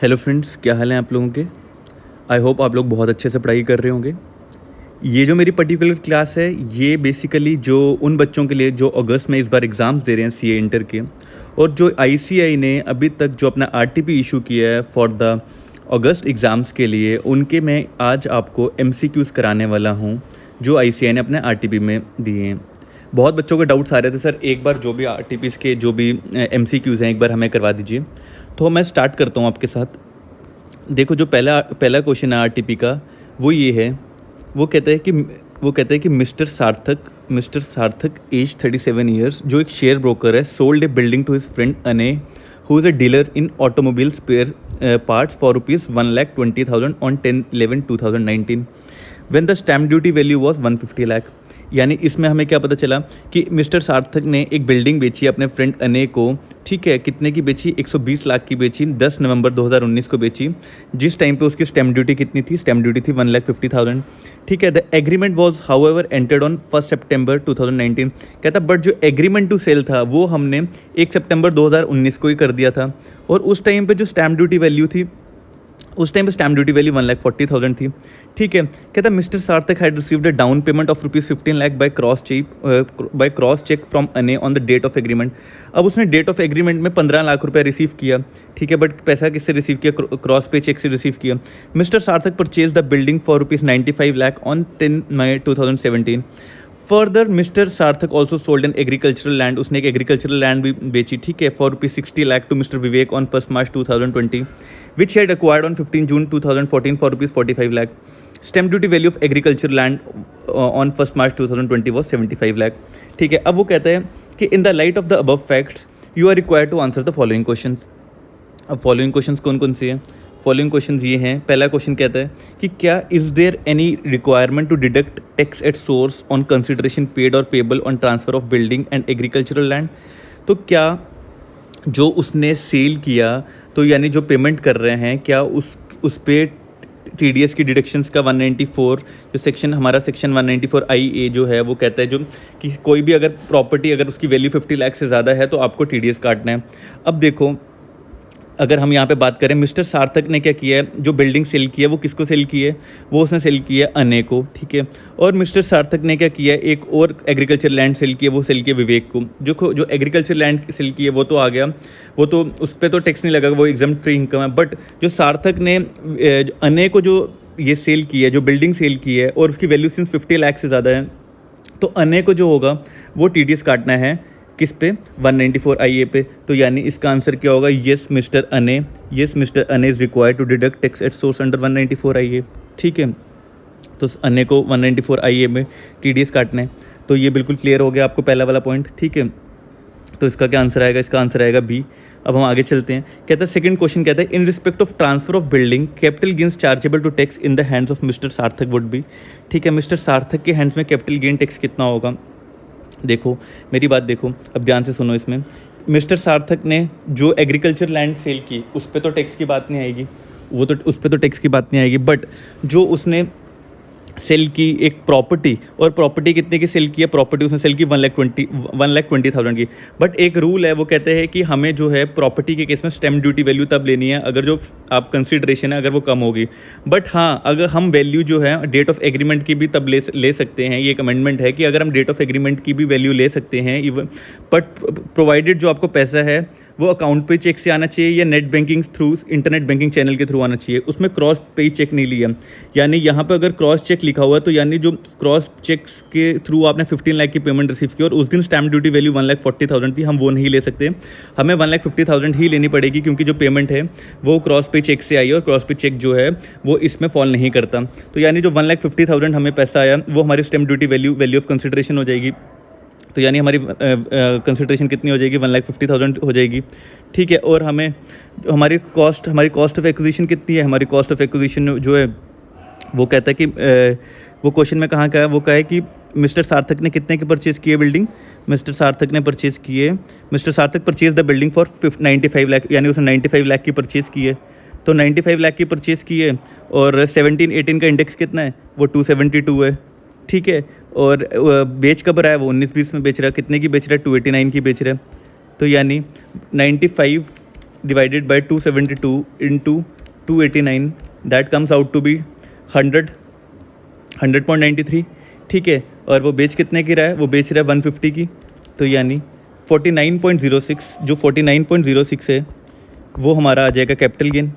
Hello friends, क्या हाल है आप लोगों के। आई होप आप लोग बहुत अच्छे से पढ़ाई कर रहे होंगे। ये जो मेरी पर्टिकुलर क्लास है ये बेसिकली जो उन बच्चों के लिए जो अगस्त में इस बार एग्ज़ाम्स दे रहे हैं सीए इंटर के, और जो आईसीएआई ने अभी तक जो अपना आरटीपी इशू किया है फॉर द अगस्त एग्ज़ाम्स के लिए, उनके मैं आज आपको एमसीक्यूज़ कराने वाला हूँ जो आईसीएआई ने अपने आरटीपी में दिए हैं। बहुत बच्चों के डाउट्स आ रहे थे, सर एक बार जो भी आरटीपीज़ के जो भी एमसीक्यूज़ हैं एक बार हमें करवा दीजिए। तो मैं स्टार्ट करता हूँ आपके साथ। देखो, जो पहला पहला क्वेश्चन है आरटीपी का वो ये है। वो कहता है कि मिस्टर सार्थक एज 37 ईयर्स, जो एक शेयर ब्रोकर है, sold a building to his friend Anay who is a dealer in automobile spare parts for ₹1,20,000 on 10/11/2019 when the stamp duty value was 150 lakh. यानी इसमें हमें क्या पता चला कि मिस्टर सार्थक ने एक बिल्डिंग बेची अपने फ्रेंड अने को। ठीक है, कितने की बेची? 120 लाख की बेची, 10 नवंबर 2019 को बेची। जिस टाइम पे उसकी स्टैम्प ड्यूटी कितनी थी? स्टैम्प ड्यूटी थी 1,50,000। ठीक है, the agreement was however entered on 1 सितंबर 2019। कहता बट जो एग्रीमेंट टू सेल था वो हमने 1 सितंबर 2019 को ही कर दिया था, और उस टाइम पे जो स्टैम्प ड्यूटी वैल्यू थी, उस टाइम पे स्टैम्प ड्यूटी वैल्यू 1,40,000 थी। ठीक है, कहता mister Sarthak had received a down payment of ₹15 lakh by cross cheque from Anay on the date of agreement. अब उसने डेट ऑफ एग्रीमेंट में 15 लाख रुपया रिसीव किया। ठीक है, बट पैसा किससे रिसीव किया? क्रॉस पे चेक से रिसीव किया। Mister Sarthak purchase the building for ₹95 lakh on 10 May 2017। Further mister Sarthak also sold an agricultural land, उसने एक एग्रीकल्चरल लैंड भी बेची। ठीक है, for ₹60 lakh to mister Vivek on 1 March 2020 which he had acquired on 15 June 2014 for ₹45 lakh. Stamp duty value of agricultural land on 1 March 2020 was 75 lakh. ठीक है, अब वो कहता है कि in the light of the above facts you are required to answer the following questions. अब following questions कौन कौन से हैं? फॉलोइंग क्वेश्चंस ये हैं। पहला क्वेश्चन कहता है कि क्या is there any requirement to deduct tax at source on consideration paid और payable on transfer of building and agricultural land. तो क्या जो उसने सेल किया, तो यानी जो पेमेंट कर रहे हैं, क्या उस पे टीडीएस की डिडक्शंस का 194 जो सेक्शन हमारा सेक्शन 194 IA जो है वो कहता है जो कि कोई भी अगर प्रॉपर्टी अगर उसकी वैल्यू 50 लाख से ज़्यादा है तो आपको टीडीएस काटना है। अब देखो, अगर हम यहाँ पे बात करें, मिस्टर सार्थक ने क्या किया है, जो बिल्डिंग सेल की है वो किसको सेल की है? वो उसने सेल किया है अने को। ठीक है, और मिस्टर सार्थक ने क्या किया है, एक और एग्रीकल्चर लैंड सेल की है, वो सेल किया विवेक को। जो एग्रीकल्चर लैंड सेल की है वो तो आ गया, वो तो उस पर तो टैक्स नहीं लगा, वो एग्जाम फ्री इनकम है। बट जो सार्थक ने अने को जो ये सेल की है, जो बिल्डिंग सेल की है, और उसकी वैल्यू सिंस 50 लाख से ज़्यादा है, तो अने को जो होगा वो टीडीएस काटना है किस पे? 194 IA पे। तो यानी इसका आंसर क्या होगा? Yes mister Ane is required to deduct tax at source under 194 IA। ठीक है, तो अने को 194 IA में टीडीएस काटना है। तो ये बिल्कुल क्लियर हो गया आपको पहला वाला पॉइंट। ठीक है, तो इसका क्या आंसर आएगा? इसका आंसर आएगा बी। अब हम आगे चलते हैं। कहता है सेकंड क्वेश्चन कहता है in respect of transfer of building capital gains chargeable to tax in the hands of mister Sarthak would be. ठीक है, मिस्टर सार्थक के हैंड्स में कैपिटल गेन टैक्स कितना होगा? देखो मेरी बात देखो, अब ध्यान से सुनो। इसमें मिस्टर सार्थक ने जो एग्रीकल्चर लैंड सेल की उस पर तो टैक्स की बात नहीं आएगी, वो तो उस पर तो टैक्स की बात नहीं आएगी। बट जो उसने सेल की एक प्रॉपर्टी, और प्रॉपर्टी कितने की सेल की है? प्रॉपर्टी उसने सेल की 1,20,000 की। बट एक रूल है, वो कहते हैं कि हमें जो है प्रॉपर्टी के केस में स्टैम्प ड्यूटी वैल्यू तब लेनी है अगर जो आप कंसिडरेशन है अगर वो कम होगी। बट हाँ, अगर हम वैल्यू जो है डेट ऑफ एग्रीमेंट की भी तब ले सकते हैं। ये एक अमेंडमेंट है कि अगर हम डेट ऑफ एग्रीमेंट की भी वैल्यू ले सकते हैं इवन, बट प्रोवाइडेड जो आपको पैसा है वो अकाउंट पे चेक से आना चाहिए या net banking through, internet banking channel के थ्रू आना चाहिए। उसमें क्रॉस पे चेक नहीं लिया। यानी यहाँ पे अगर क्रॉस चेक लिखा हुआ है तो यानी जो क्रॉस चेक के थ्रू आपने 15 लाख की पेमेंट रिसीव की और उस दिन स्टैम्प ड्यूटी वैल्यू 1,40,000 थी, हम वो नहीं ले सकते। हमें 1,50,000 ही लेनी पड़ेगी क्योंकि जो पेमेंट है वो क्रॉस पे चेक से आई है और क्रॉस पे चेक जो है वो इसमें फॉल नहीं करता। तो यानी जो 1,50,000 हमें पैसा आया वो हमारी stamp duty value of consideration हो जाएगी। तो यानी हमारी कंसिडरेशन कितनी हो जाएगी? 1,50,000 हो जाएगी। ठीक है, और हमें हमारी कॉस्ट ऑफ एक्विजिशन कितनी है? हमारी कॉस्ट ऑफ एक्विजिशन जो है वो कहता है कि वो क्वेश्चन में कहाँ का है, वो कहा है कि मिस्टर सार्थक ने कितने की परचेज़ की है बिल्डिंग? मिस्टर सार्थक ने परचेज़ की है, mister Sarthak purchase the building for 95 lakh, यानी उसने 95 लाख की परचेज़ की है। तो 95 लाख की परचेज़ की है और 17-18 का इंडेक्स कितना है? वो 272 है। ठीक है, और बेच कब रहा है? वो 19-20 में बेच रहा है। कितने की बेच रहा है? 289 की बेच रहा है। तो यानी 95 divided by 272 into 289, that comes out to be 100.93, ठीक है। और वो बेच कितने की रहा है, वो बेच रहा है 150 की, तो यानी 49.06, जो 49.06 है वो हमारा आ जाएगा कैपिटल गेन,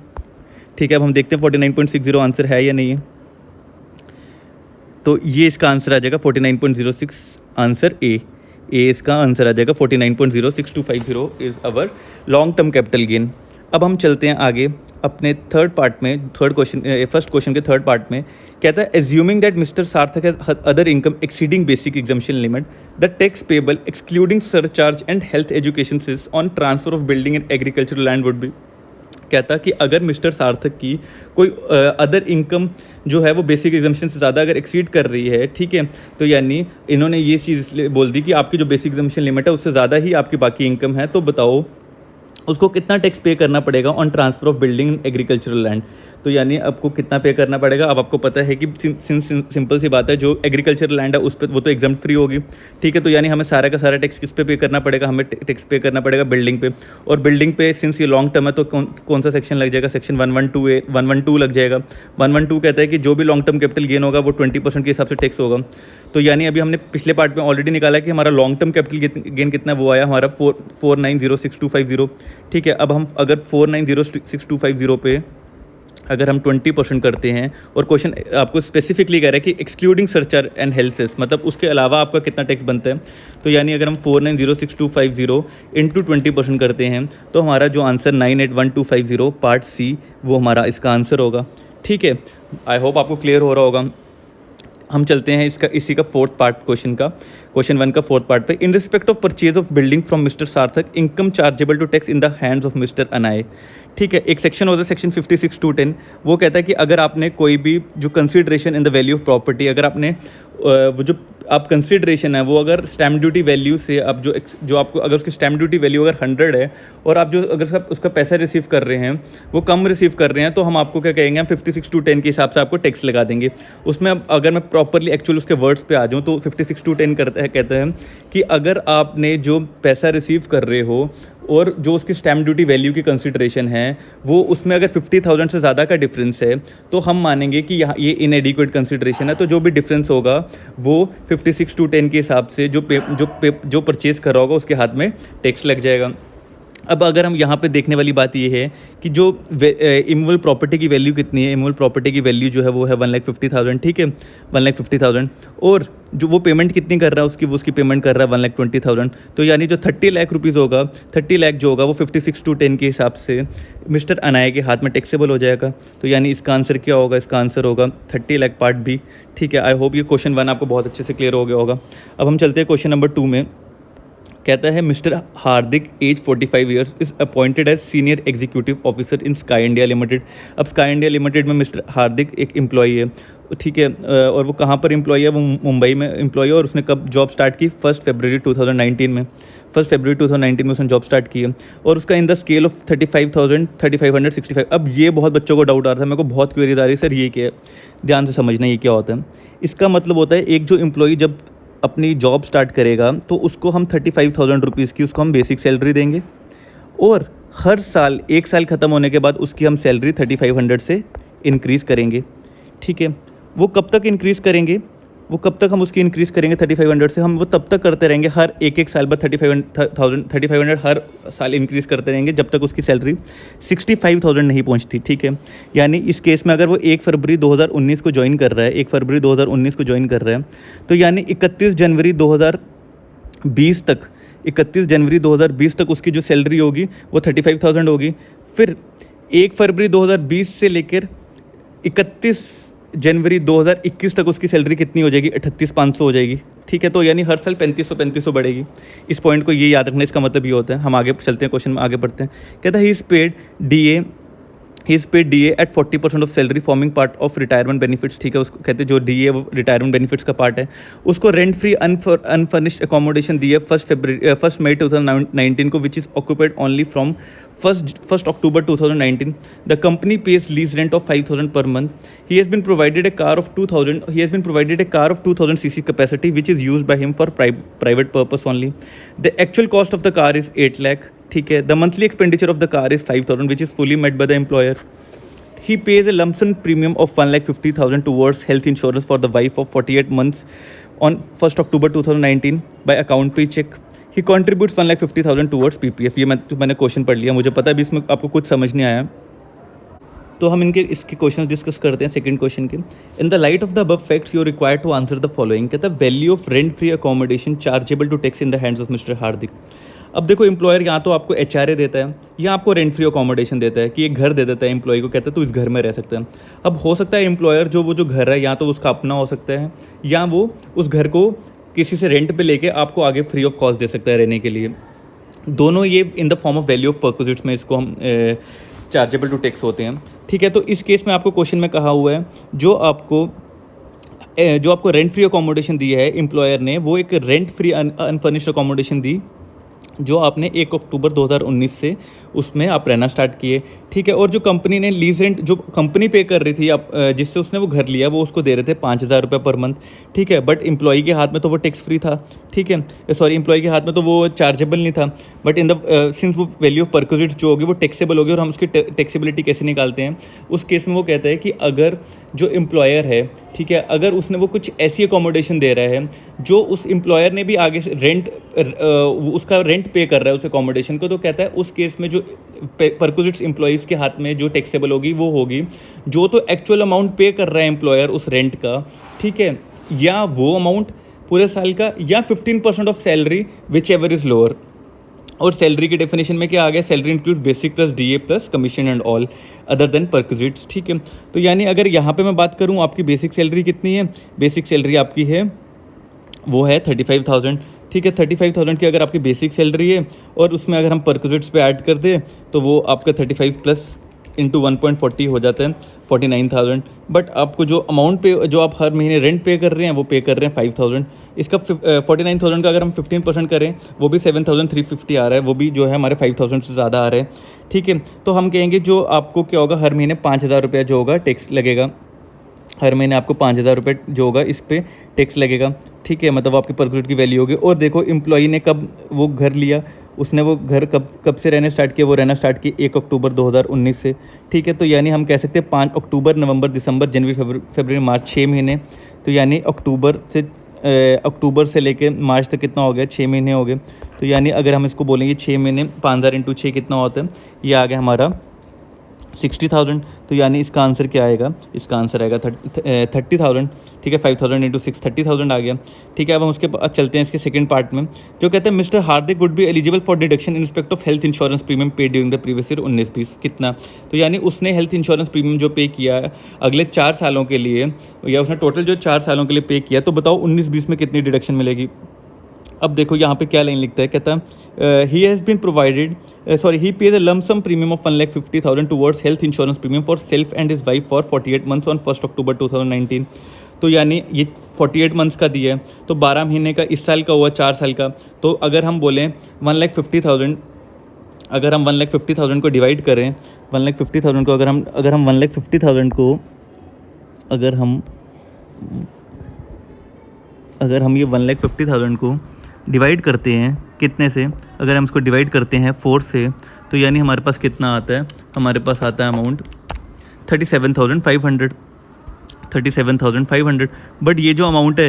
ठीक है। अब हम देखते हैं 49.60 आंसर है या नहीं है, तो ये इसका आंसर आ जाएगा 49.06, आंसर ए इसका आंसर आ जाएगा 49.06250 is our long term capital gain. अब हम चलते हैं आगे अपने थर्ड पार्ट में, फर्स्ट क्वेश्चन के थर्ड पार्ट में कहता है assuming that mister Sarthak has other income exceeding basic exemption limit, the tax payable excluding surcharge and health education cess on transfer of building and agricultural land would be. कहता कि अगर mister सार्थक की कोई other income जो है वो basic exemption से ज़्यादा अगर एक्सीड कर रही है, ठीक है, तो यानी इन्होंने ये चीज़ इसलिए बोल दी कि आपकी जो बेसिक एग्जाम्पशन लिमिट है उससे ज़्यादा ही आपकी बाकी इनकम है, तो बताओ उसको कितना टैक्स पे करना पड़ेगा on transfer of building agricultural land. तो यानी आपको कितना पे करना पड़ेगा, अब आपको पता है कि सिंपल सी बात है, जो एग्रीकल्चरल लैंड है उस पर वो तो एग्जाम फ्री होगी, ठीक है। तो यानी हमें सारा का सारा टैक्स किस पे करना पड़ेगा, हमें टैक्स पे करना पड़ेगा बिल्डिंग पे, और बिल्डिंग पे सिंस ये लॉन्ग टर्म है तो कौन सा सेक्शन लग जाएगा, सेक्शन 112 लग जाएगा। 112 कहता है कि जो भी लॉन्ग टर्म कैपिटल गेन होगा वो 20% के हिसाब से टैक्स होगा। तो यानी अभी हमने पिछले पार्ट में ऑलरेडी निकाला कि हमारा लॉन्ग टर्म कैपिटल गेन कितना, वो आया हमारा 4906250, ठीक है। अब हम अगर 4906250 पे अगर हम 20% करते हैं, और क्वेश्चन आपको स्पेसिफिकली कह रहा है कि excluding surcharge and health cess, मतलब उसके अलावा आपका कितना टैक्स बनता है, तो यानी अगर हम 4906250 इंटू 20% करते हैं तो हमारा जो आंसर 981250 पार्ट सी वो हमारा इसका आंसर होगा, ठीक है। आई होप आपको क्लियर हो रहा होगा। हम चलते हैं इसी का फोर्थ पार्ट क्वेश्चन 1 का फोर्थ पार्ट पे। In respect of purchase of building from mister Sarthak, income chargeable to tax in the hands of mister Anay, ठीक है। एक सेक्शन होता है सेक्शन 56(2)(10), वो कहता है कि अगर आपने कोई भी जो consideration in the value of property, अगर आपने वो जो आप कंसिडरेशन है वो अगर स्टैम्प ड्यूटी वैल्यू से आप जो आपको अगर उसकी स्टैम्प ड्यूटी वैल्यू अगर 100 है और आप जो अगर उसका पैसा रिसीव कर रहे हैं वो कम रिसीव कर रहे हैं, तो हम आपको क्या कहेंगे, हम 56(2)(10) के हिसाब से आपको टैक्स लगा देंगे। उसमें अगर मैं प्रॉपरली एक्चुअल उसके वर्ड्स पे आ जाऊँ तो 56(2)(10) कहता है कि अगर आपने जो पैसा रिसीव कर रहे हो और जो उसकी स्टैम्प ड्यूटी वैल्यू की कंसिडरेशन है वो उसमें अगर 50,000 से ज़्यादा का डिफरेंस है तो हम मानेंगे कि यहाँ ये इनएडिक्वेट कंसिडरेशन है। तो जो भी डिफरेंस होगा वो 56(2)(10) के हिसाब से जो परचेज़ कर रहा होगा उसके हाथ में टैक्स लग जाएगा। अब अगर हम यहाँ पे देखने वाली बात ये है कि जो इमूवेबल प्रॉपर्टी की वैल्यू कितनी है, इमूवेबल प्रॉपर्टी की वैल्यू जो है वो है 1,50,000, ठीक है, 1,50,000, और जो वो पेमेंट कितनी कर रहा है उसकी पेमेंट कर रहा है 1,20,000। तो यानी जो 30 लाख रुपीज़ होगा, 30 लाख जो होगा वो 56(2)(10) के हिसाब से मिस्टर अनाय के हाथ में टैक्सेबल हो जाएगा। तो यानी इसका आंसर क्या होगा, इसका आंसर होगा 30 लाख पार्ट बी, ठीक है। आई होप ये क्वेश्चन 1 आपको बहुत अच्छे से क्लियर हो गया होगा। अब हम चलते हैं क्वेश्चन नंबर 2 में। कहता है mister Hardik age 45 years is appointed as senior executive officer in Sky India Limited. अब स्काई इंडिया लिमिटेड में मिस्टर हार्दिक एक एम्प्लॉई है, ठीक है, और वो कहाँ पर एम्प्लॉई है, वो मुंबई में एम्प्लॉई है, और उसने कब जॉब स्टार्ट की, 1 फरवरी 2019 में, 1 फरवरी 2019 में उसने जॉब स्टार्ट की है, और उसका इन द स्केल ऑफ 35,565। अब ये बहुत बच्चों को डाउट आ रहा था, मेरे को बहुत क्वेरीज आ रही है, सर ये क्या है, ध्यान से समझना ये क्या होता है। इसका मतलब होता है एक जो एम्प्लॉई जब अपनी जॉब स्टार्ट करेगा तो उसको हम 35,000 रुपीज़ की उसको हम बेसिक सैलरी देंगे, और हर साल 1 साल ख़त्म होने के बाद उसकी हम सैलरी 3500 से इंक्रीज़ करेंगे, ठीक है। वो कब तक इंक्रीज़ करेंगे, वो कब तक हम उसकी इंक्रीज़ करेंगे 3500 से, हम वो तब तक करते रहेंगे, हर एक साल बाद 3500 हर साल इंक्रीज़ करते रहेंगे जब तक उसकी सैलरी 65,000 नहीं पहुंचती, ठीक है। यानी इस केस में अगर वो 1 फरवरी 2019 को ज्वाइन कर रहा है, 1 फरवरी 2019 को ज्वाइन कर रहा है, तो यानी 31 जनवरी 2020 तक उसकी जो सैलरी होगी वो 35,000 होगी। फिर 1 फरवरी 2020 से लेकर 31 जनवरी 2021 तक उसकी सैलरी कितनी हो जाएगी, 38,500 हो जाएगी, ठीक है। तो यानी हर साल 3500 बढ़ेगी। इस पॉइंट को ये याद रखना, इसका मतलब ये होता है। हम आगे चलते हैं, क्वेश्चन में आगे बढ़ते हैं। कहता है he is paid DA at 40% of salary forming part of retirement benefits, ठीक है। उसको कहते हैं जो DA वो रिटायरमेंट बेनिफिट्स का पार्ट है। उसको रेंट फ्री अनफर्निश्ड अकोमोडेशन दी है 1 मई 2019 को, which is occupied only from 1 October 2019. The company pays lease rent of 5,000 per month. He has been provided a car of 2,000 cc capacity, which is used by him for private purpose only. The actual cost of the car is 8 lakh. ठीक है. The monthly expenditure of the car is 5,000 which is fully met by the employer. He pays a lump sum premium of 1,50,000 towards health insurance for the wife of 48 months on 1st October 2019 by account pre-check. He contributes 1,50,000 towards PPF. ये मैंने question पढ़ लिया, मुझे पता है अभी इसमें आपको कुछ समझ नहीं आया, तो हम इसके क्वेश्चन डिस्कस करते हैं. सेकंड क्वेश्चन के, in the light of the above facts you are required to answer the following. कहता है value of rent free accommodation chargeable to tax in the hands of mister Hardik. अब देखो, employer यहाँ तो आपको HRA देता है या आपको रेंट फ्री अकोमोडेशन देता है कि एक घर दे देता है एम्प्लॉय को, कहता है तो इस घर में रह सकता है. अब हो सकता है एम्प्लॉयर जो घर है या तो उसका अपना हो सकता है या वो उस घर को किसी से रेंट पे लेके आपको आगे फ्री ऑफ कॉस्ट दे सकता है रहने के लिए. दोनों ये in the form of value of perquisites में इसको हम चार्जेबल टू टैक्स होते हैं. ठीक है, तो इस केस में आपको क्वेश्चन में कहा हुआ है जो आपको रेंट फ्री अकोमोडेशन दी है एम्प्लॉयर ने, वो एक रेंट फ्री अनफर्निश्ड अकोमोडेशन दी जो आपने 1 अक्टूबर 2019 से उसमें आप रहना स्टार्ट किए. ठीक है, और जो कंपनी ने लीज रेंट जो कंपनी पे कर रही थी आप जिससे उसने वो घर लिया, वो उसको दे रहे थे 5,000 रुपये पर मंथ. ठीक है, बट एम्प्लॉई के हाथ में तो वो टैक्स फ्री था. ठीक है, सॉरी, एम्प्लॉई के हाथ में तो वो चार्जेबल नहीं था, बट इन द सिंस वो वैल्यू ऑफ परक्विजिट्स जो होगी वो टैक्सेबल होगी. और हम उसकी टैक्सेबिलिटी कैसे निकालते हैं, उस केस में वो कहता है कि अगर जो एम्प्लॉयर है, ठीक है, अगर उसने वो कुछ ऐसी अकोमोडेशन दे रहा है जो उस एम्प्लॉयर ने भी आगे से उसका रेंट पे कर रहा है उस अकोमोडेशन को, तो कहता है उस केस में जो परक्विजिट्स एम्प्लॉयज़ के हाथ में जो टैक्सेबल होगी वो होगी जो तो एक्चुअल अमाउंट पे कर रहा है एम्प्लॉयर उस रेंट का. ठीक है, या वो अमाउंट पूरे साल का, या 15% of salary which ever is lower. और सैलरी की डेफिनेशन में क्या आ गया, salary include basic plus DA plus commission and all other than perquisites. ठीक है, तो यानी अगर यहाँ पे मैं बात करूँ आपकी बेसिक सैलरी कितनी है, बेसिक सैलरी आपकी है वो है 35,000. ठीक है, 35,000 की अगर आपकी बेसिक सैलरी है और उसमें अगर हम परक्विजिट्स पे ऐड कर दें तो वो आपका 35 प्लस इंटू 1.40 हो जाता है 49,000. बट आपको जो अमाउंट पे जो आप हर महीने रेंट पे कर रहे हैं वो पे कर रहे हैं 5,000. इसका 49,000 का अगर हम 15% करें वो भी 7,350 आ रहा है, वो भी जो है हमारे 5,000 से ज़्यादा आ रहा है. ठीक है, तो हम कहेंगे जो आपको क्या होगा, हर महीने 5,000 रुपया जो होगा टैक्स लगेगा. हर महीने आपको 5,000 रुपये जो होगा इस पर टैक्स लगेगा. ठीक है, मतलब आपकी परक्विजिट की वैल्यू होगी. और देखो एम्प्लॉई ने कब वो घर लिया, उसने वो घर कब से रहने स्टार्ट किया, वो रहना स्टार्ट किया 1 अक्टूबर 2019 से. ठीक है, तो यानी हम कह सकते हैं 5 अक्टूबर, नवंबर, दिसंबर, जनवरी, फरवरी, मार्च, 6 महीने. तो यानी अक्टूबर से लेके मार्च तक कितना हो गया, 6 महीने हो गए. तो यानी अगर हम इसको बोलेंगे 6 महीने 5,000 इंटू 6 कितना होता है, ये आ गया हमारा 60,000. तो यानी इसका आंसर क्या आएगा, इसका आंसर आएगा 30,000. ठीक है, 5,000 इंटू 6 30,000 आ गया. ठीक है, अब हम उसके बाद चलते हैं इसके सेकंड पार्ट में, जो कहते हैं mister Hardik would be eligible for deduction in respect of health insurance premium paid during the previous year 19-20. कितना, तो यानी उसने हेल्थ इंश्योरेंस प्रीमियम जो पे किया है अगले 4 सालों के लिए, या उसने टोटल जो 4 सालों के लिए पे किया, तो बताओ 19-20 में कितनी डिडक्शन मिलेगी. अब देखो यहाँ पे क्या लाइन लिखता है, कहता है he has been provided he pays a lump sum premium of 1,50,000 towards health insurance premium for self and his wife for 48 months on 1st October 2019. तो यानी ये 48 मंथ्स का दिया है, तो 12 महीने का इस साल का हुआ 4 साल का. तो अगर हम बोलें 1,50,000, अगर हम 1,50,000 को डिवाइड करें, 1,50,000 को अगर हम 1,50,000 को अगर हम ये 1,50,000 को डिवाइड करते हैं कितने से, अगर हम इसको डिवाइड करते हैं 4 से, तो यानी हमारे पास कितना आता है, हमारे पास आता है अमाउंट 37,500. बट ये जो अमाउंट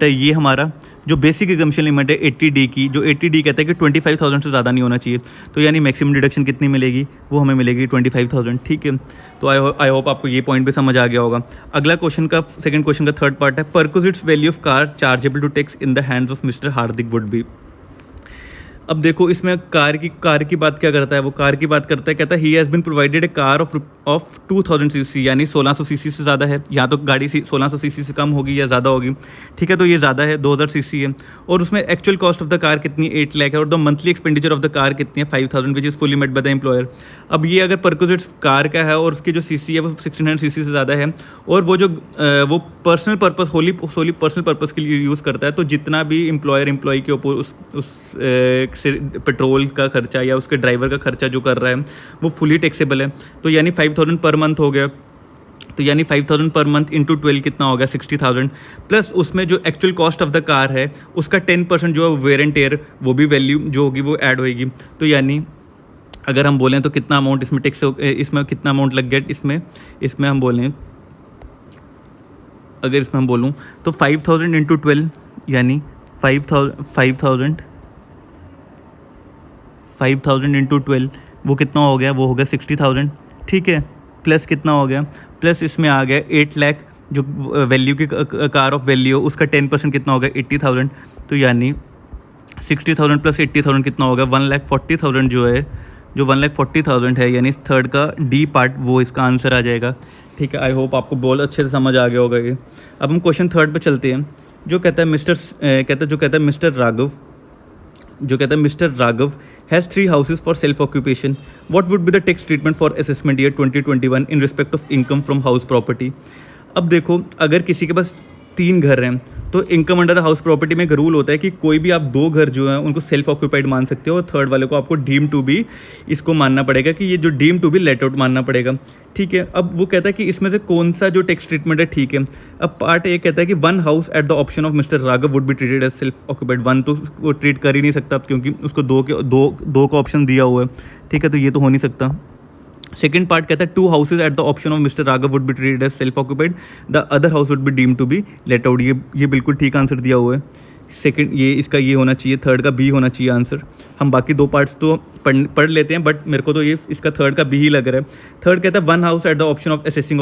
है ये हमारा जो बेसिक एग्जम्पशन लिमिट है 80D की, जो 80D कहता है कि 25,000 से ज़्यादा नहीं होना चाहिए. तो यानी मैक्सिमम डिडक्शन कितनी मिलेगी, वो हमें मिलेगी 25,000. ठीक है, तो आई होप आपको ये पॉइंट भी समझ आ गया होगा. अगला सेकंड क्वेश्चन का थर्ड पार्ट है, perquisites value of car chargeable to tax in the hands of mister Hardik would be. अब देखो इसमें कार की बात क्या करता है, वो कार की बात करता है, कहता है he has been provided A car of 2,000 CC, यानी 1,600 सीसी से ज़्यादा है. यहाँ तो गाड़ी 1,600 सीसी से कम होगी या ज़्यादा होगी. ठीक है, तो ये ज़्यादा है, 2,000 सीसी है. और उसमें actual cost of the car कितनी 8 लाख है, और the monthly expenditure of the car कितनी है 5,000 which is fully met by the employer. अब ये अगर परक्विजिट्स कार का है और उसकी जो सीसी है वो 1,600 सीसी से ज़्यादा है, और वो पर्सनल पर्पस सोली पर्सनल पर्पस के लिए यूज़ करता है, तो जितना भी एम्प्लॉय के ऊपर उस पेट्रोल का खर्चा या उसके ड्राइवर का खर्चा जो कर रहा है वो फुली टैक्सेबल है. तो यानी 5,000 पर मंथ हो गया. तो यानी 5,000 पर मंथ इंटू 12 कितना होगा 60,000, प्लस उसमें जो actual cost of the car है उसका 10% जो है वेयर एंड टेयर वो भी वैल्यू जो होगी वो ऐड होएगी। तो यानी अगर हम बोलें तो कितना अमाउंट इसमें टैक्स, इसमें कितना अमाउंट लग गया, इसमें हम बोलें, अगर इसमें हम बोलूँ तो 5,000 इंटू 12 यानी 5,000 इंटू 12 वो कितना हो गया, वो हो गया 60,000, ठीक है। प्लस कितना हो गया, प्लस इसमें आ गया 8 लाख जो वैल्यू की कार ऑफ वैल्यू, उसका 10% कितना हो गया 80,000। तो यानी 60,000 प्लस 80,000 कितना होगा 1,40,000 जो है, जो 1,40,000 है, यानी थर्ड का डी पार्ट वो इसका आंसर आ जाएगा, ठीक है। आई होप आपको बहुत अच्छे से समझ आ गया होगा ये। अब हम क्वेश्चन थर्ड पे चलते हैं, जो कहता है mister Raghav has 3 houses for self occupation, what would be the tax treatment for assessment year 2021 in respect of income from house property. अब देखो, अगर किसी के पास 3 घर हैं तो income under the house property में एक रूल होता है कि कोई भी आप 2 घर जो हैं उनको सेल्फ ऑक्यूपाइड मान सकते हो, और थर्ड वाले को आपको डीम टू बी इसको मानना पड़ेगा कि ये जो deem to be let out मानना पड़ेगा, ठीक है। अब वो कहता है कि इसमें से कौन सा जो टैक्स ट्रीटमेंट है ठीक है। अब पार्ट ए कहता है कि 1 house at the option of mister Raghav would be treated as self occupied. 1 तो वो ट्रीट कर ही नहीं सकता क्योंकि उसको 2 का ऑप्शन दिया हुआ है, ठीक है, तो ये तो हो नहीं सकता। सेकेंड पार्ट कहता है 2 houses at the option of mister Raghav would be treated as self occupied, the other house would be deem to be let out. ये बिल्कुल ठीक आंसर दिया हुआ है। सेकंड ये इसका ये होना चाहिए, थर्ड का बी होना चाहिए आंसर। हम बाकी 2 पार्ट्स तो पढ़ लेते हैं, बट मेरे को तो ये इसका थर्ड का बी ही लग रहा है। थर्ड कहता है 1 house at the option of assessing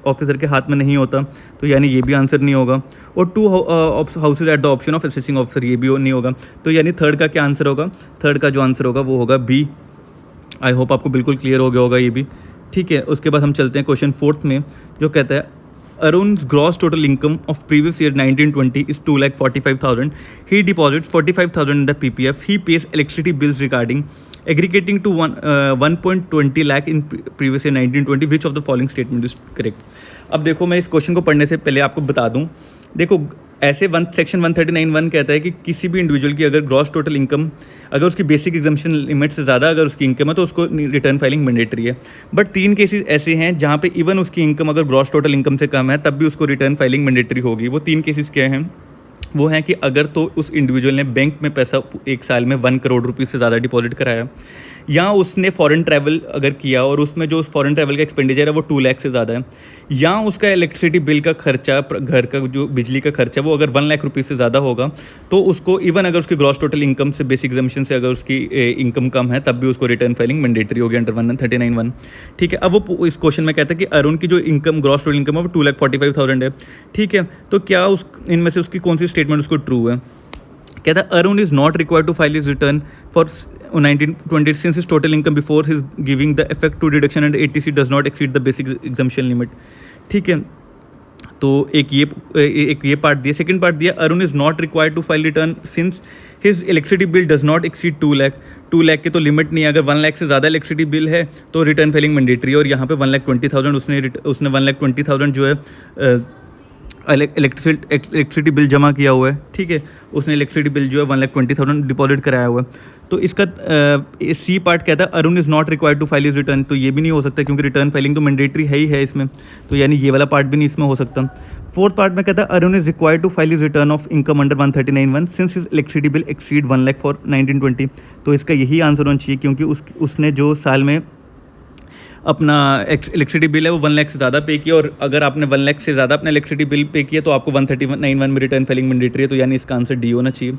officer के हाथ में नहीं होता, तो यानी ये भी आंसर नहीं होगा। और 2 houses at the option of assessing officer, ये भी नहीं होगा। तो यानी थर्ड का क्या आंसर होगा, थर्ड का जो आंसर होगा वो होगा बी। आई होप आपको बिल्कुल क्लियर हो गया होगा ये भी, ठीक है। उसके बाद हम चलते हैं क्वेश्चन फोर्थ में, जो कहता है अरुण's gross total income of previous year 1920 is 2,45,000. He deposits 45,000 in the PPF. He pays electricity bills regarding aggregating to 1.20 lakh in previous year 1920. Which of the following statement is correct? अब देखो, मैं इस question को पढ़ने से पहले आपको बता दूं, देखो ऐसे सेक्शन 139(1) कहता है कि किसी भी इंडिविजुअल की अगर ग्रॉस टोटल इनकम, अगर उसकी बेसिक एग्जम्पशन लिमिट से ज़्यादा अगर उसकी इनकम है तो उसको रिटर्न फाइलिंग मैंडेटरी है। बट 3 केसेस ऐसे हैं जहाँ पे इवन उसकी इनकम अगर ग्रॉस टोटल इनकम से कम है तब भी उसको रिटर्न फाइलिंग मैंडेटरी होगी। वो 3 केसेस क्या हैं, वो हैं कि अगर तो उस इंडिविजुअल ने बैंक में पैसा 1 साल में 1 करोड़ रुपये से ज़्यादा डिपॉजिट कराया, या उसने फॉरेन ट्रैवल अगर किया और उसमें जो फॉरेन ट्रैवल का एक्सपेंडिचर है वो 2 लाख से ज़्यादा है, या उसका इलेक्ट्रिसिटी बिल का खर्चा, घर का जो बिजली का खर्चा वो अगर 1 लाख रुपये से ज़्यादा होगा, तो उसको इवन अगर उसकी ग्रॉस टोटल इनकम से बेसिक एग्जम्पशन से अगर उसकी इनकम कम है तब भी उसको रिटर्न फाइलिंग मैंडेटरी होगी अंडर 139(1), ठीक है। अब वो इस क्वेश्चन में कहता है कि अरुण की जो इनकम ग्रॉस टोटल इनकम है वो 2,45,000 है, ठीक है। तो क्या इनमें से उसकी कौन सी स्टेटमेंट उसको ट्रू है। कहता है Arun is not required to file his return for 1920 since his total income before his giving the effect to deduction and ATC does not exceed the basic exemption limit, ठीक है। तो एक ये पार्ट दिया। सेकंड पार्ट दिया Arun is not required to file return since his electricity bill does not exceed 2 lakh. 2 lakh के तो limit नहीं है, अगर 1 लाख से ज़्यादा इलेक्ट्रिसिटी बिल है तो रिटर्न फाइलिंग मैंडेटरी है, और यहाँ पे 1,20,000 उसने 1,20,000 जो है इलेक्ट्रिसिटी बिल जमा किया हुआ है, ठीक है। उसने इलेक्ट्रिसिटी बिल जो है 1,20,000 डिपॉजिट कराया हुआ है। तो इसका सी पार्ट कहता है Arun is not required to file his return, तो ये भी नहीं हो सकता क्योंकि रिटर्न फाइलिंग तो मैंडेटरी है ही है इसमें, तो यानी ये वाला पार्ट भी नहीं इसमें हो सकता। फोर्थ पार्ट में कहता है Arun is required to file his return of income under 139(1) since his electricity bill exceed 1 lakh for 1920, तो इसका यही आंसर होना चाहिए क्योंकि उसने जो साल में अपना इलेक्ट्रिसिटी बिल है वो 1 लाख से ज़्यादा पे किया, और अगर आपने 1 लाख से ज़्यादा अपना इलेक्ट्रिसिटी बिल पे किया तो आपको 139(1) में रिटर्न फाइलिंग मैंडेटरी है, तो यानी इसका आंसर डी होना चाहिए,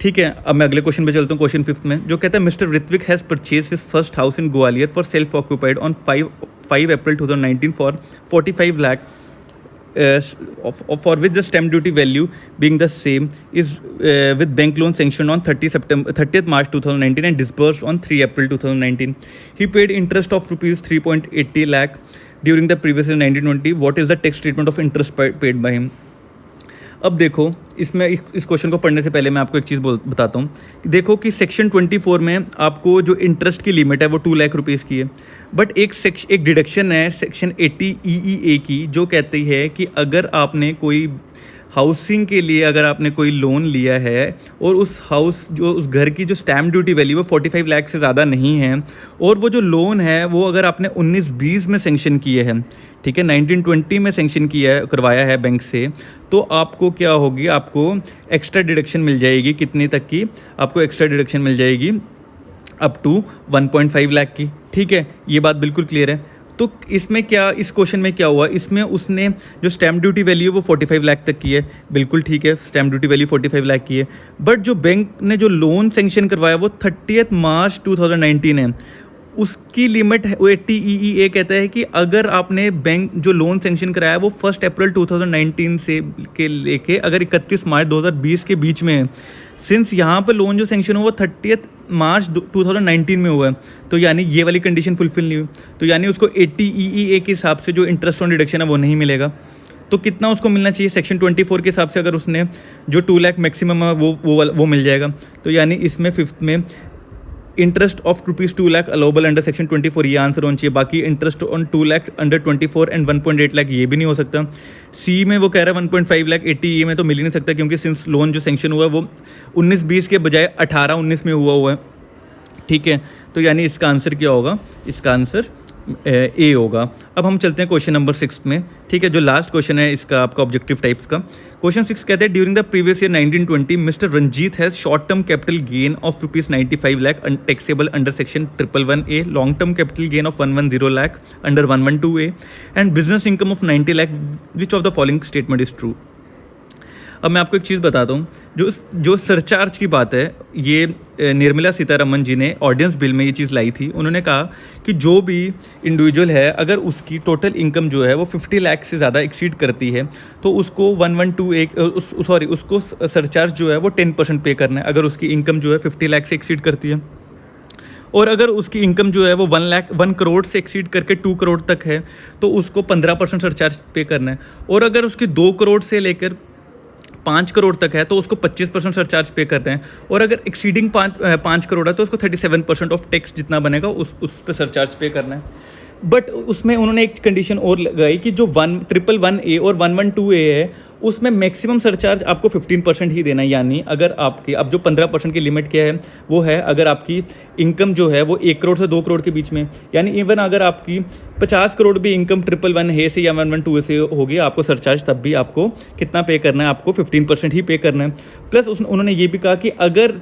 ठीक है। अब मैं अगले क्वेश्चन पे चलता हूँ, क्वेश्चन 5 में, जो कहता है mister Ritvik has purchase his first house in Gwalior for self occupied on 5 April 2019 फॉर 45 lakh for which the stamp duty value being the same is with bank loan sanctioned on 30th March 2019 and disbursed on 3 April 2019. He paid interest of rupees 3.80 lakh during the previous year 1920. What is the tax treatment of interest paid by him? अब देखो, इसमें इस question को पढ़ने से पहले मैं आपको एक चीज़ बताता हूँ। देखो कि सेक्शन 24 में आपको जो इंटरेस्ट की लिमिट है वो 2 लाख रुपीज़ की है, बट एक डिडक्शन है सेक्शन 80 EEA की जो कहती है कि अगर आपने कोई हाउसिंग के लिए अगर आपने कोई लोन लिया है और उस घर की जो स्टैम्प ड्यूटी वैल्यू है 45 लाख से ज़्यादा नहीं है, और वो जो लोन है वो अगर आपने 19-20 में सेंक्शन किए हैं, ठीक है, 19-20 में सेंक्शन किया है, करवाया है बैंक से, तो आपको क्या होगी, आपको एक्स्ट्रा डिडक्शन मिल जाएगी। कितने तक की आपको एक्स्ट्रा डिडक्शन मिल जाएगी? अप टू 1.5 लाख की। ठीक है, ये बात बिल्कुल क्लियर है। तो इसमें क्या, इस क्वेश्चन में क्या हुआ, इसमें उसने जो स्टैम्प ड्यूटी वैल्यू है वो 45 लाख तक की है, बिल्कुल ठीक है, स्टैम्प ड्यूटी वैल्यू 45 लाख की है। बट जो बैंक ने जो लोन सेंक्शन करवाया वो 30 मार्च 2019 है, उसकी लिमिट है 80 EEA कहता है कि अगर आपने बैंक जो लोन सेंक्शन कराया वो 1 अप्रैल 2019 से के लेके अगर 31 मार्च 2020 के बीच में है, सिंस यहाँ पर लोन जो सेंक्शन हुआ 30 मार्च 2019 में हुआ है, तो यानी ये वाली कंडीशन फुलफिल नहीं हुई, तो यानी उसको 80 EEA के हिसाब से जो इंटरेस्ट ऑन डिडक्शन है वो नहीं मिलेगा। तो कितना उसको मिलना चाहिए सेक्शन 24 के हिसाब से, अगर उसने जो 2 लाख मैक्सिमम है वो मिल जाएगा। तो यानी इसमें फिफ्थ में interest of ₹2 lakh allowable under section 24, ये आंसर होना चाहिए। बाकी interest on 2 lakh under 24 and 1.8 lakh ये भी नहीं हो सकता। सी में वो कह रहा है 1.5 लाख, 80 में तो मिल ही नहीं सकता, क्योंकि सिंस लोन जो सेंक्शन हुआ है वो 19-20 के बजाय 18-19 में हुआ है। ठीक है, तो यानी इसका आंसर क्या होगा? इसका आंसर ए होगा। अब हम चलते हैं क्वेश्चन नंबर 6 में। ठीक है, जो लास्ट क्वेश्चन है इसका आपका ऑब्जेक्टिव टाइप्स का। क्वेश्चन 6 कहते हैं during the previous year 1920 mister Ranjeet has short term capital gain of ₹95 lakh taxable under section 111A, long term capital gain of 110 lakh under 112A and business income of 90 lakh, which of the following statement is true. अब मैं आपको एक चीज़ बताता हूँ, जो surcharge की बात है, ये निर्मला सीतारमन जी ने ऑर्डिनेंस बिल में ये चीज़ लाई थी। उन्होंने कहा कि जो भी इंडिविजुअल है अगर उसकी टोटल इनकम जो है वो 50 लाख से ज़्यादा एक्सीड करती है तो उसको 112 उसको सरचार्ज जो है वो 10% पे करना है, अगर उसकी इनकम जो है 50 लाख से एक्सीड करती है। और अगर उसकी इनकम जो है वो 1 करोड़ से एक्सीड करके 2 करोड़ तक है तो उसको 15% सरचार्ज पे करना है। और अगर उसकी 2 करोड़ से लेकर 5 करोड़ तक है तो उसको 25% सरचार्ज पे करते हैं। और अगर एक्सीडिंग 5 करोड़ है तो उसको 37% ऑफ टैक्स जितना बनेगा उस पर सरचार्ज पे करना है। बट उसमें उन्होंने एक कंडीशन और लगाई कि जो 111A और 112A है उसमें मैक्सिमम सरचार्ज आपको 15% ही देना है। यानी अगर आपकी अब जो 15% की लिमिट क्या है वो है अगर आपकी इनकम जो है वो 1 करोड़ से 2 करोड़ के बीच में, यानी इवन अगर आपकी 50 करोड़ भी इनकम 111A से या 112A से होगी आपको सरचार्ज तब भी आपको कितना पे करना है, आपको 15% ही पे करना है। प्लस उन्होंने ये भी कहा कि अगर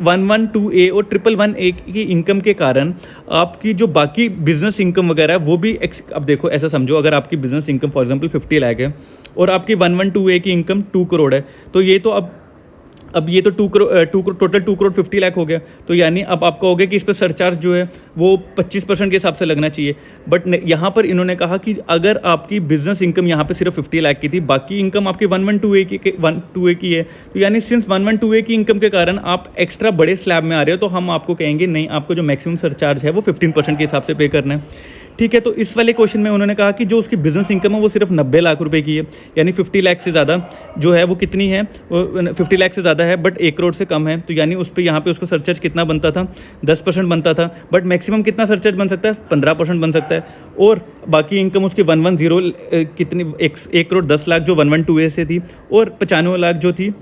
112A और 111A की इनकम के कारण आपकी जो बाकी बिजनेस इनकम वगैरह है वो भी अब देखो ऐसा समझो, अगर आपकी business income for example 50 lakh है और आपकी 112A की इनकम 2 करोड़ है, तो ये तो अब ये तो 2 करोड़ टोटल 2 करोड़ 50 लाख हो गया। तो यानी अब आपका हो गया कि इस पर सरचार्ज जो है वो 25% के हिसाब से लगना चाहिए। बट यहाँ पर इन्होंने कहा कि अगर आपकी बिजनेस इनकम यहाँ पे सिर्फ 50 लाख की थी, बाकी इनकम आपकी 112A की है, तो यानी सिंस 112A की इनकम के कारण आप एक्स्ट्रा बड़े स्लैब में आ रहे हो, तो हम आपको कहेंगे नहीं, आपको जो मैक्सिमम सरचार्ज है वो 15% के हिसाब से पे करना है। ठीक है, तो इस वाले क्वेश्चन में उन्होंने कहा कि जो उसकी बिजनेस इनकम है वो सिर्फ 90 लाख रुपए की है, यानी 50 लाख से ज़्यादा जो है वो कितनी है, वो 50 लाख से ज़्यादा है बट 1 करोड़ से कम है, तो यानी उस पर यहाँ पे उसका सरचार्ज कितना बनता था, 10% बनता था। बट मैक्सिमम कितना सरचार्ज बन सकता है, 15% बन सकता है। और बाकी इनकम उसकी 110 कितनी 1 करोड़ 10 लाख जो 112A से थी, और 95 लाख जो थी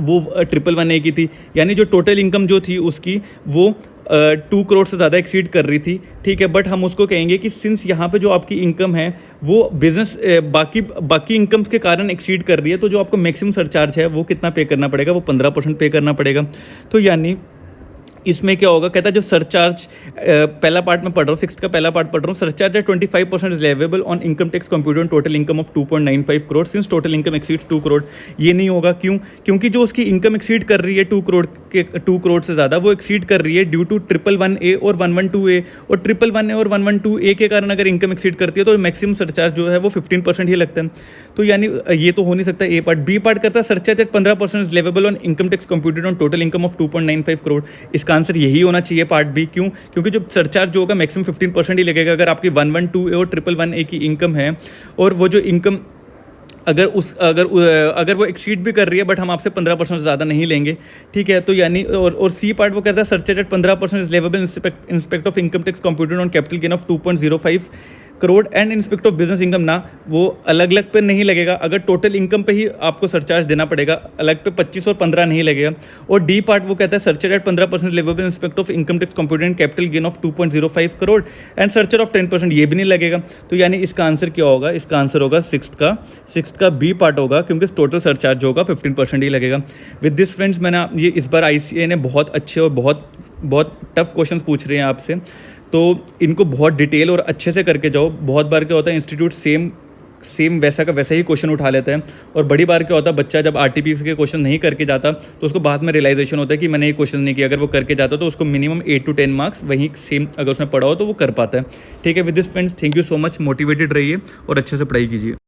वो 111A की थी, यानी जो टोटल इनकम जो थी उसकी वो 2 करोड़ से ज़्यादा एक्सीड कर रही थी। ठीक है, बट हम उसको कहेंगे कि सिंस यहाँ पे जो आपकी इनकम है वो बिजनेस बाकी इनकम्स के कारण एक्सीड कर रही है, तो जो आपको मैक्सिमम सरचार्ज है वो कितना पे करना पड़ेगा, वो 15% पे करना पड़ेगा। तो यानी इसमें क्या होगा, कहता है जो सरचार्ज पहला पार्ट में पढ़ रहा हूँ, 6 का पहला पार्ट पढ़ रहा हूँ, सरचार्ज है 25% is leviable on income tax computed on total income of 2.95 crore since total income exceeds 2 crore. ये नहीं होगा, क्यों? क्योंकि जो उसकी इनकम एक्सीड कर रही है 2 करोड़ से ज़्यादा, वो एक्सीड कर रही है ड्यू टू 111A और 112A, और 111A और 112A के कारण अगर इनकम एक्सीड करती है तो मैक्सिमम सरचार्ज जो है वो 15% ही लगता है। तो यानी ये तो हो नहीं सकता। ए पार्ट। बी पार्ट करता है surcharge at 15% is leviable on income tax computed on total income of 2.95 crore. इसका आंसर यही होना चाहिए पार्ट बी। क्यों? क्योंकि जो सरचार्ज जो होगा मैक्सिमम 15% ही लगेगा अगर आपकी 112A और 111A की इनकम है, और वो जो इनकम अगर वो एक्सीड भी कर रही है बट हम आपसे 15% से ज़्यादा नहीं लेंगे। ठीक है, तो यानी और सी पार्ट वो कहता है surcharge at 15% is leviable in respect of income tax computed on capital gain of 2.05 crore and inspect of business income ना वो अलग अलग पे नहीं लगेगा, अगर टोटल इनकम पे ही आपको सरचार्ज देना पड़ेगा, अलग पे 25 और 15 नहीं लगेगा। और डी पार्ट वो कहता है surcharge at 15% leviable in respect of income tax computed and capital gain of 2.05 crore and surcharge of 10%, ये भी नहीं लगेगा। तो यानी इसका आंसर क्या होगा, इसका आंसर होगा सिक्स्थ का बी पार्ट होगा, क्योंकि टोटल सरचार्ज होगा 15% ही लगेगा। विद दिस फ्रेंड्स, मैंने ये इस बार ICAI ने बहुत अच्छे और बहुत टफ क्वेश्चन पूछ रहे हैं आपसे, तो इनको बहुत डिटेल और अच्छे से करके जाओ। बहुत बार क्या होता है इंस्टीट्यूट सेम वैसा का वैसा ही क्वेश्चन उठा लेता है, और बड़ी बार क्या होता है बच्चा जब RTPC के क्वेश्चन नहीं करके जाता तो उसको बाद में रियलाइजेशन होता है कि मैंने ये क्वेश्चन नहीं किया। अगर वो करके जाता तो उसको मिनिमम 8 to 10 मार्क्स वहीं सेम अगर उसने पढ़ा हो तो वो कर पाता है। ठीक है, with this friends, thank you so much, motivated रहिए और अच्छे से पढ़ाई कीजिए।